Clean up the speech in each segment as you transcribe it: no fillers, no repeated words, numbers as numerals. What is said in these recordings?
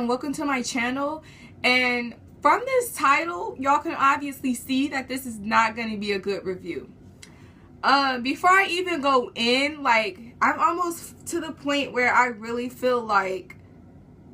and welcome to my channel. And from this title, y'all can obviously see that this is not going to be a good review. Before I even go in, like, I'm almost to the point where I really feel like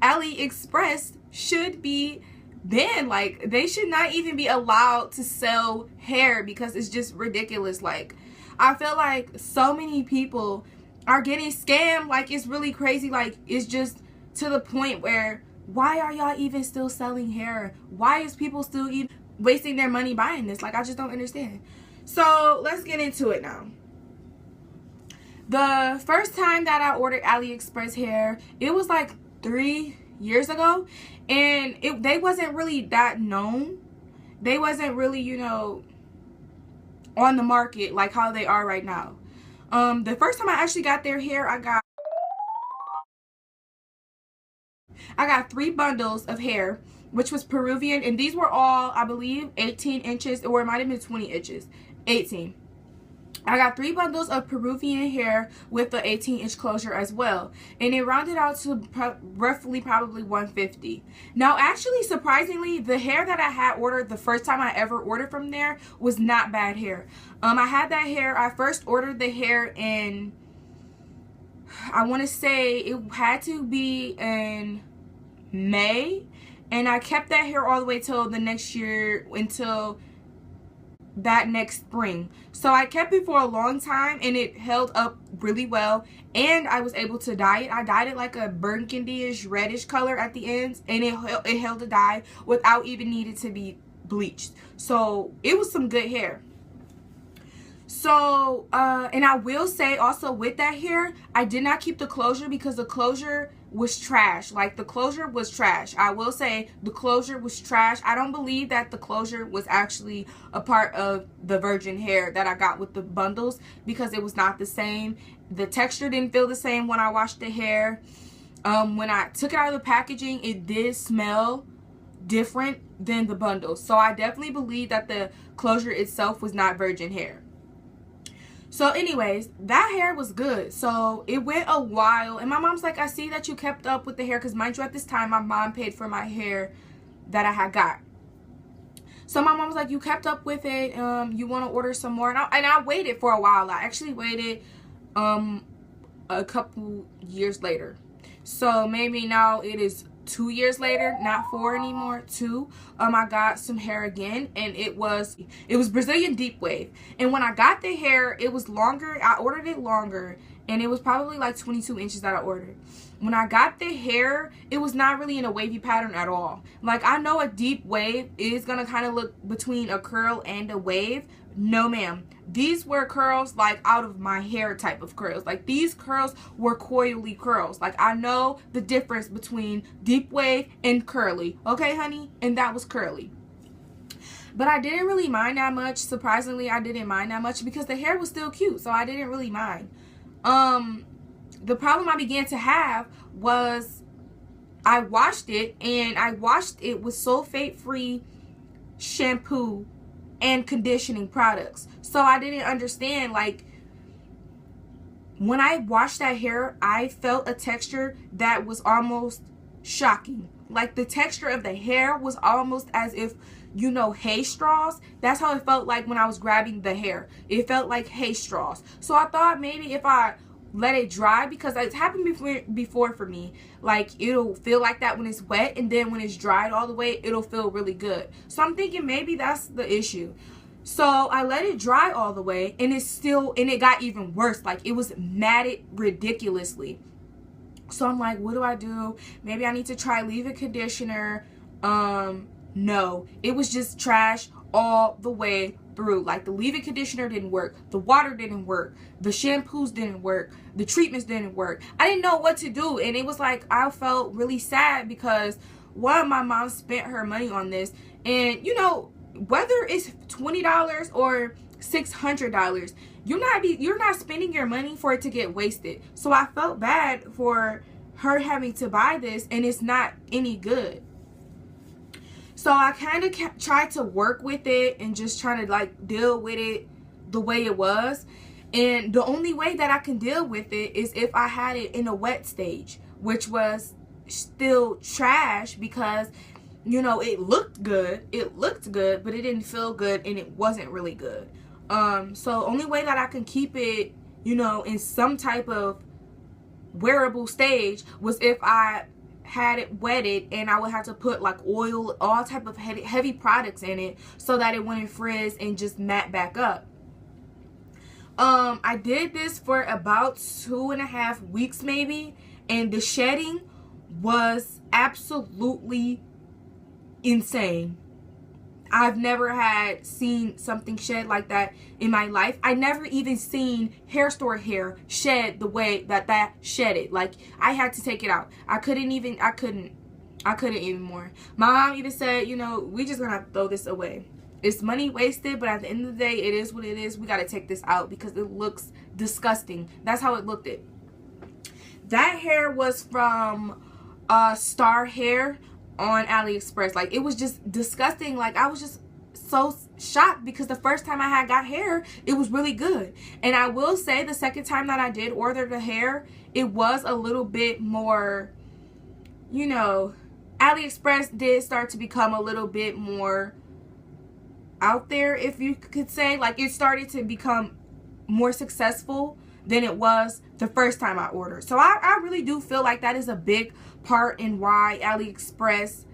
Aliexpress should be banned. Like, they should not even be allowed to sell hair because it's just ridiculous. Like, I feel like so many people are getting scammed. Like, it's really crazy. Like, it's just to the point where, why are y'all even still selling hair? Why is people still even wasting their money buying this? Like, I just don't understand. So let's get into it now. The first time that I ordered Aliexpress hair, it was like 3 years ago, and they wasn't really that known. They wasn't really, you know, on the market like how they are right now. The first time I actually got their hair, I got 3 bundles of hair, which was Peruvian, and these were all, I believe, 18 inches, or it might have been 20 inches. 18. I got 3 bundles of Peruvian hair with the 18-inch closure as well, and it rounded out to roughly probably $150. Now, actually, surprisingly, the hair that I had ordered the first time I ever ordered from there was not bad hair. I had that hair. I first ordered the hair in, I want to say it had to be in May, and I kept that hair all the way till the next year, until that next spring. So I kept it for a long time, and it held up really well, and I was able to dye it. I dyed it like a burgundy-ish reddish color at the ends, and it held the dye without even needing to be bleached. So it was some good hair. So and I will say also, with that hair, I did not keep the closure because the closure was trash. Like, the closure was trash. I will say the closure was trash. I don't believe that the closure was actually a part of the virgin hair that I got with the bundles, because it was not the same. The texture didn't feel the same when I washed the hair. When I took it out of the packaging, it did smell different than the bundles. So I definitely believe that the closure itself was not virgin hair. So anyways, that hair was good. So it went a while, and my mom's like, I see that you kept up with the hair, because mind you, at this time my mom paid for my hair that I had got. So my mom was like, you kept up with it, you want to order some more? And I waited for a while. I actually waited a couple years later. So maybe now it is 2 years later, not 4 anymore, 2. I got some hair again, and it was Brazilian deep wave. And when I got the hair, it was longer. I ordered it longer, and it was probably like 22 inches that I ordered. When I got the hair, it was not really in a wavy pattern at all. Like, I know a deep wave is gonna kind of look between a curl and a wave. No, ma'am. These were curls, like, out of my hair type of curls. Like, these curls were coily curls. Like, I know the difference between deep wave and curly. Okay, honey? And that was curly. But I didn't really mind that much. Surprisingly, I didn't mind that much because the hair was still cute. So I didn't really mind. The problem I began to have was I washed it, and I washed it with sulfate-free shampoo and conditioning products. So I didn't understand, like, when I washed that hair, I felt a texture that was almost shocking. Like, the texture of the hair was almost as if, you know, hay straws. That's how it felt like when I was grabbing the hair. It felt like hay straws. So I thought maybe if I let it dry, because it's happened before for me, like, it'll feel like that when it's wet, and then when it's dried all the way, it'll feel really good. So I'm thinking maybe that's the issue. So I let it dry all the way, and it got even worse. Like, it was matted ridiculously. So I'm like, what do I do? Maybe I need to try leave-in conditioner. No, it was just trash all the way through. Like, the leave-in conditioner didn't work, the water didn't work, the shampoos didn't work, the treatments didn't work. I didn't know what to do, and it was like, I felt really sad because, one, my mom spent her money on this, and, you know, whether it's $20 or $600, you're not spending your money for it to get wasted. So I felt bad for her having to buy this, and it's not any good. So I kind of tried to work with it and just trying to, like, deal with it the way it was. And the only way that I can deal with it is if I had it in a wet stage, which was still trash because, you know, it looked good, but it didn't feel good, and it wasn't really good. So only way that I can keep it, you know, in some type of wearable stage was if I had it wetted, and I would have to put like oil, all type of heavy products in it so that it wouldn't frizz and just matte back up. I did this for about 2.5 weeks maybe, and the shedding was absolutely insane. I've never seen something shed like that in my life. I never even seen hair store hair shed the way that shedded. Like, I had to take it out. I couldn't even more. My mom even said, you know, we just gonna have to throw this away. It's money wasted, but at the end of the day, it is what it is. We gotta take this out because it looks disgusting. That's how it looked. That hair was from Star Hair on Aliexpress. Like, it was just disgusting. Like, I was just so shocked because the first time I got hair, it was really good. And I will say the second time that I did order the hair, it was a little bit more, you know, Aliexpress did start to become a little bit more out there, if you could say. Like, it started to become more successful than it was the first time I ordered. So I really do feel like that is a big part in why Aliexpress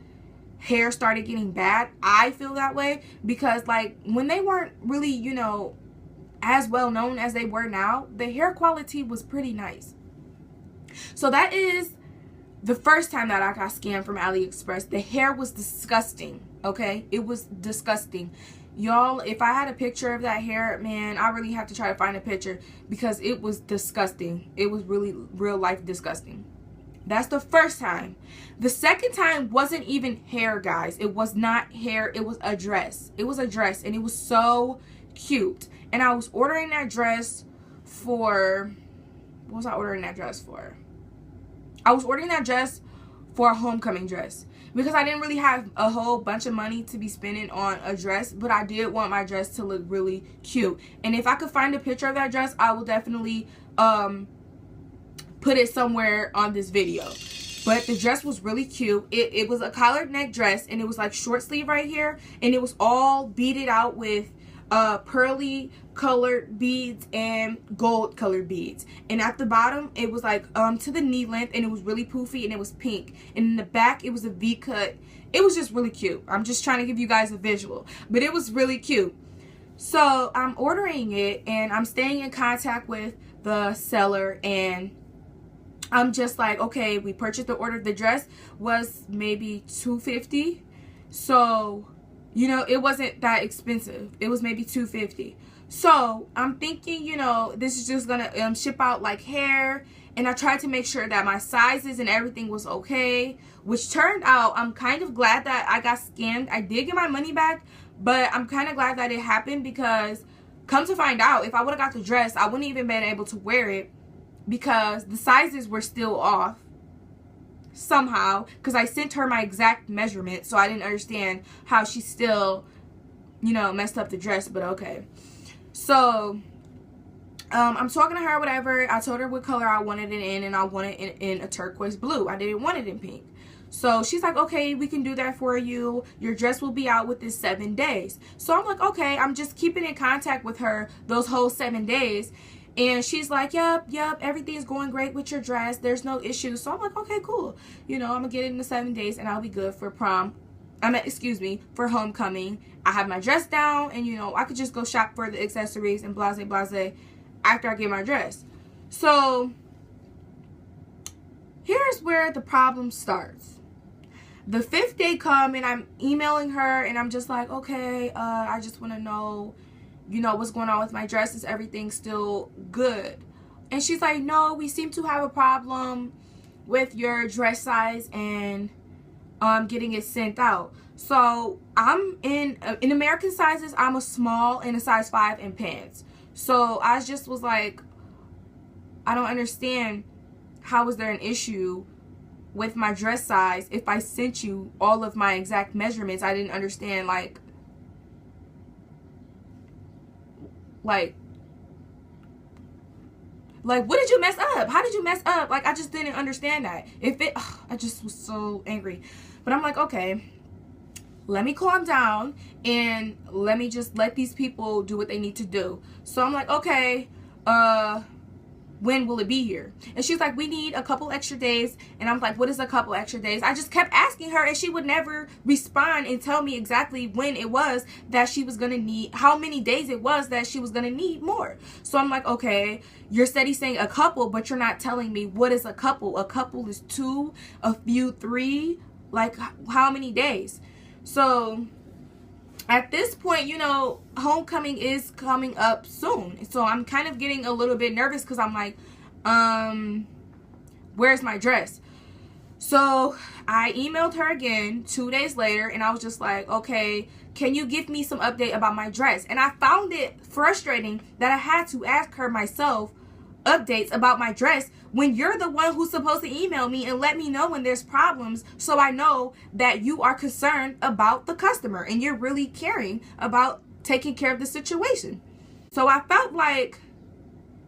hair started getting bad. I feel that way because, like, when they weren't really, you know, as well known as they were now, the hair quality was pretty nice. So that is the first time that I got scammed from Aliexpress. The hair was disgusting, okay? It was disgusting. Y'all, if I had a picture of that hair, man, I really have to try to find a picture because it was disgusting. It was really real life disgusting. That's the first time. The second time wasn't even hair, guys. It was not hair. It was a dress. It was a dress, and it was so cute. And I was ordering that dress for, what was I ordering that dress for? I was ordering that dress for a homecoming dress because I didn't really have a whole bunch of money to be spending on a dress, but I did want my dress to look really cute. And if I could find a picture of that dress, I will definitely put it somewhere on this video. But the dress was really cute. It was a collared neck dress, and it was like short sleeve right here, and it was all beaded out with pearly colored beads and gold colored beads. And at the bottom, it was like to the knee length, and it was really poofy, and it was pink. And in the back, it was a V cut. It was just really cute. I'm just trying to give you guys a visual, but it was really cute. So I'm ordering it, and I'm staying in contact with the seller, and I'm just like, okay, we purchased the order. The dress was maybe $250. So, you know, it wasn't that expensive. It was maybe $250. So I'm thinking, you know, this is just gonna ship out like hair. And I tried to make sure that my sizes and everything was okay, which turned out, I'm kind of glad that I got scammed. I did get my money back, but I'm kind of glad that it happened because come to find out, if I would have got the dress, I wouldn't even been able to wear it because the sizes were still off somehow, because I sent her my exact measurement, so I didn't understand how she still, you know, messed up the dress, but okay. So I'm talking to her, whatever. I told her what color I wanted it in, and I wanted it in a turquoise blue. I didn't want it in pink. So she's like, okay, we can do that for you. Your dress will be out within 7 days. So I'm like, okay. I'm just keeping in contact with her those whole 7 days. And she's like, yep, everything's going great with your dress. There's no issues. So I'm like, okay, cool. You know, I'm going to get it in the 7 days, and I'll be good for prom. For homecoming. I have my dress down, and, you know, I could just go shop for the accessories and blase, blase after I get my dress. So here's where the problem starts. The 5th day come, and I'm emailing her, and I'm just like, okay, I just want to know, you know, what's going on with my dress. Is everything still good? And she's like, no, we seem to have a problem with your dress size and getting it sent out. So I'm in American sizes, I'm a small and a size 5 in pants. So I just was like, I don't understand, how is there an issue with my dress size if I sent you all of my exact measurements? I didn't understand, like Like, what did you mess up? How did you mess up? Like, I just didn't understand that. I just was so angry. But I'm like, okay, let me calm down and let me just let these people do what they need to do. So I'm like, okay, when will it be here? And she's like, we need a couple extra days. And I'm like, what is a couple extra days? I just kept asking her, and she would never respond and tell me exactly when it was that she was gonna need, how many days it was that she was gonna need more. So I'm like, okay, you're steady saying a couple, but you're not telling me what is a couple. A couple is 2, a few 3, like how many days? So at this point, you know, homecoming is coming up soon. So I'm kind of getting a little bit nervous because I'm like, where's my dress? So I emailed her again 2 days later, and I was just like, okay, can you give me some update about my dress? And I found it frustrating that I had to ask her myself updates about my dress when you're the one who's supposed to email me and let me know when there's problems, so I know that you are concerned about the customer and you're really caring about taking care of the situation. So I felt like,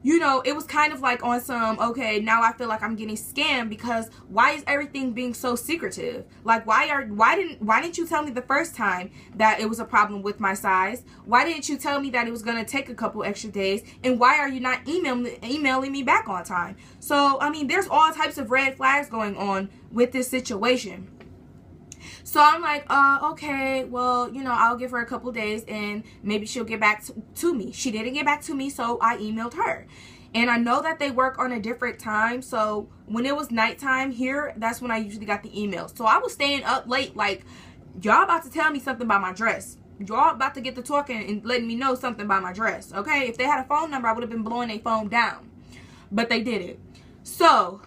you know, it was kind of like on some, okay, now I feel like I'm getting scammed, because why is everything being so secretive? Like, why didn't you tell me the first time that it was a problem with my size? Why didn't you tell me that it was going to take a couple extra days? And why are you not emailing me back on time? So, I mean, there's all types of red flags going on with this situation. So I'm like, okay, well, you know, I'll give her a couple days and maybe she'll get back to me. She didn't get back to me, so I emailed her. And I know that they work on a different time, so when it was nighttime here, that's when I usually got the email. So I was staying up late, like, y'all about to tell me something about my dress. Y'all about to get to talking and letting me know something about my dress, okay? If they had a phone number, I would have been blowing their phone down. But they didn't. So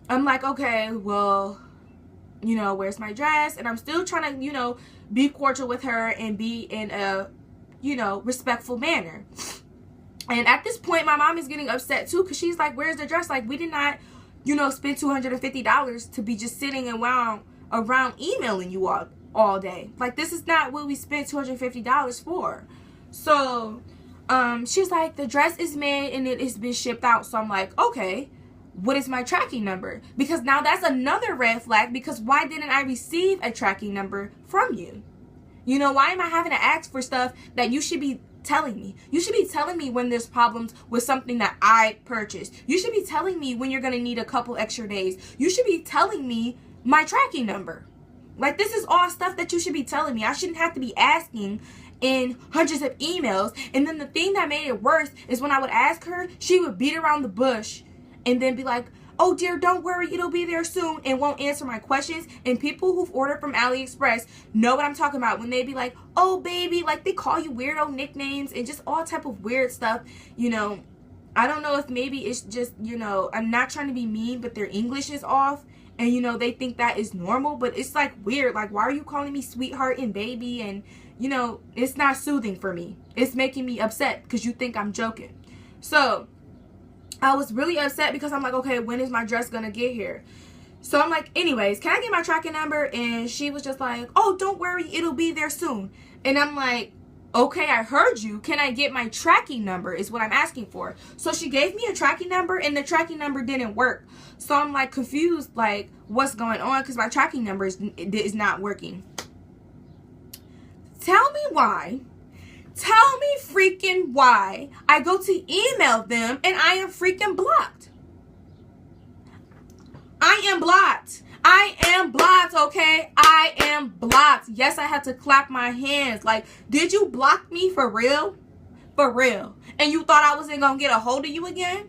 I'm like, okay, well, you know, where's my dress? And I'm still trying to, you know, be cordial with her and be in a, you know, respectful manner. And at this point, my mom is getting upset too, because she's like, where's the dress? Like, we did not, you know, spend $250 to be just sitting around emailing you all day. Like, this is not what we spent $250 for. So she's like, the dress is made and it has been shipped out. So I'm like, okay, what is my tracking number? Because now that's another red flag, because why didn't I receive a tracking number from you? You know, why am I having to ask for stuff that you should be telling me? You should be telling me when there's problems with something that I purchased. You should be telling me when you're going to need a couple extra days. You should be telling me my tracking number. Like, this is all stuff that you should be telling me. I shouldn't have to be asking in hundreds of emails. And then the thing that made it worse is when I would ask her, she would beat around the bush and then be like, oh dear, don't worry, it'll be there soon, and won't answer my questions. And people who've ordered from Aliexpress know what I'm talking about when they be like, oh baby, like they call you weirdo nicknames and just all type of weird stuff. You know, I don't know if maybe it's just, you know, I'm not trying to be mean, but their English is off, and you know, they think that is normal, but it's like weird. Like, why are you calling me sweetheart and baby? And you know, it's not soothing for me. It's making me upset because you think I'm joking. So I was really upset because I'm like, okay, when is my dress gonna get here? So I'm like, anyways, can I get my tracking number? And she was just like, oh, don't worry, it'll be there soon. And I'm like, okay, I heard you. Can I get my tracking number is what I'm asking for. So she gave me a tracking number, and the tracking number didn't work. So I'm like confused, like what's going on, because my tracking number is not working. Tell me why. Tell me freaking why I go to email them and I am freaking blocked. I am blocked. I am blocked, okay? I am blocked. Yes, I had to clap my hands. Like, did you block me for real? For real. And you thought I wasn't going to get a hold of you again?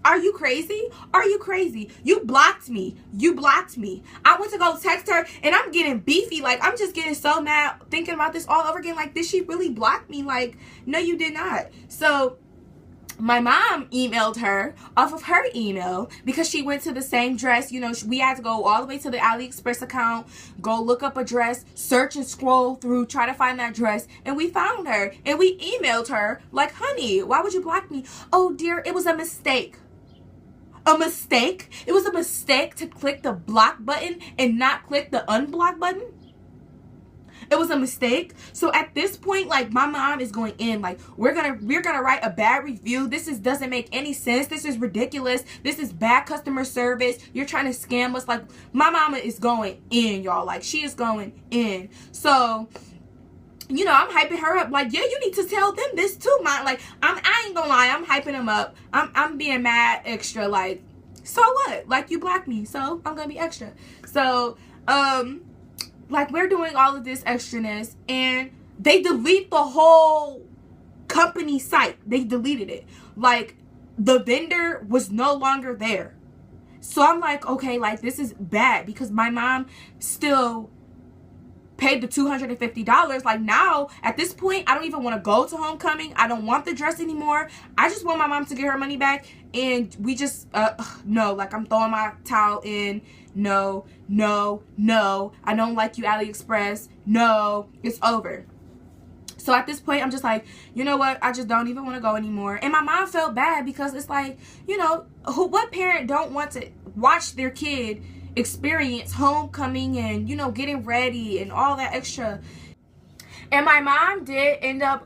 Are you crazy? Are you crazy? You blocked me. You blocked me. I went to go text her and I'm getting beefy. Like, I'm just getting so mad thinking about this all over again. Like, did she really block me? Like, no, you did not. So my mom emailed her off of her email because she went to the same dress. You know, we had to go all the way to the Aliexpress account, go look up a dress, search and scroll through, try to find that dress. And we found her and we emailed her like, honey, why would you block me? Oh, dear, it was a mistake. A mistake? It was a mistake to click the block button and not click the unblock button? It was a mistake. So at this point, like, my mom is going in. Like, we're gonna write a bad review. This doesn't make any sense. This is ridiculous. This is bad customer service. You're trying to scam us. Like, my mama is going in, y'all. Like, she is going in. So, you know, I'm hyping her up. Like, yeah, you need to tell them this too, man. Like, I ain't gonna lie. I'm hyping them up. I'm being mad extra. Like, so what? Like, you blocked me, so I'm gonna be extra. So, like, we're doing all of this extraness, and they delete the whole company site. They deleted it. Like, the vendor was no longer there. So I'm like, okay, like, this is bad, because my mom still paid the $250. Like, now at this point, I don't even want to go to homecoming. I don't want the dress anymore. I just want my mom to get her money back, and we just no, like, I'm throwing my towel in. No, I don't like you, Aliexpress. No, it's over. So at this point, I'm just like, you know what, I just don't even want to go anymore. And my mom felt bad, because it's like, you know, what parent don't want to watch their kid experience homecoming and, you know, getting ready and all that extra. And my mom did end up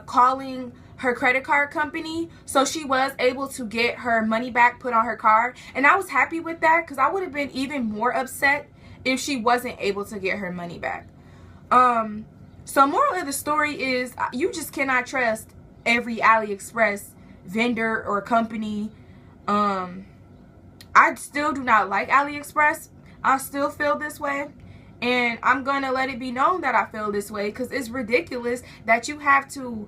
calling her credit card company, so she was able to get her money back put on her card. And I was happy with that, because I would have been even more upset if she wasn't able to get her money back. So moral of the story is, you just cannot trust every Aliexpress vendor or company. I still do not like Aliexpress. I still feel this way. And I'm going to let it be known that I feel this way, because it's ridiculous that you have to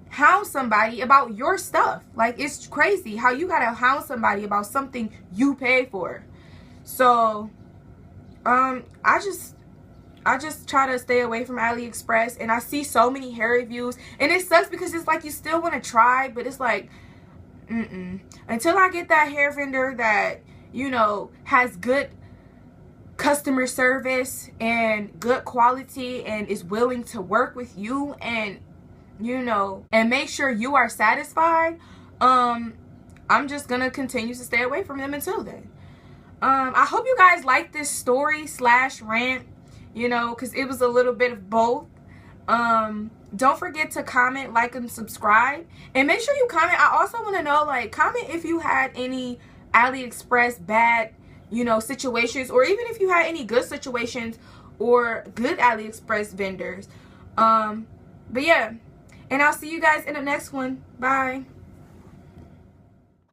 hound somebody about your stuff. Like, it's crazy how you got to hound somebody about something you pay for. So, I just try to stay away from Aliexpress, and I see so many hair reviews, and it sucks, because it's like you still want to try, but it's like, until I get that hair vendor that, you know, has good customer service and good quality and is willing to work with you and, you know, and make sure you are satisfied, I'm just gonna continue to stay away from them until then. I hope you guys like this story / rant, you know, because it was a little bit of both. Don't forget to comment, like, and subscribe. And make sure you comment. I also want to know, like, comment if you had any Aliexpress bad, you know, situations, or even if you had any good situations or good Aliexpress vendors. But yeah, and I'll see you guys in the next one. Bye.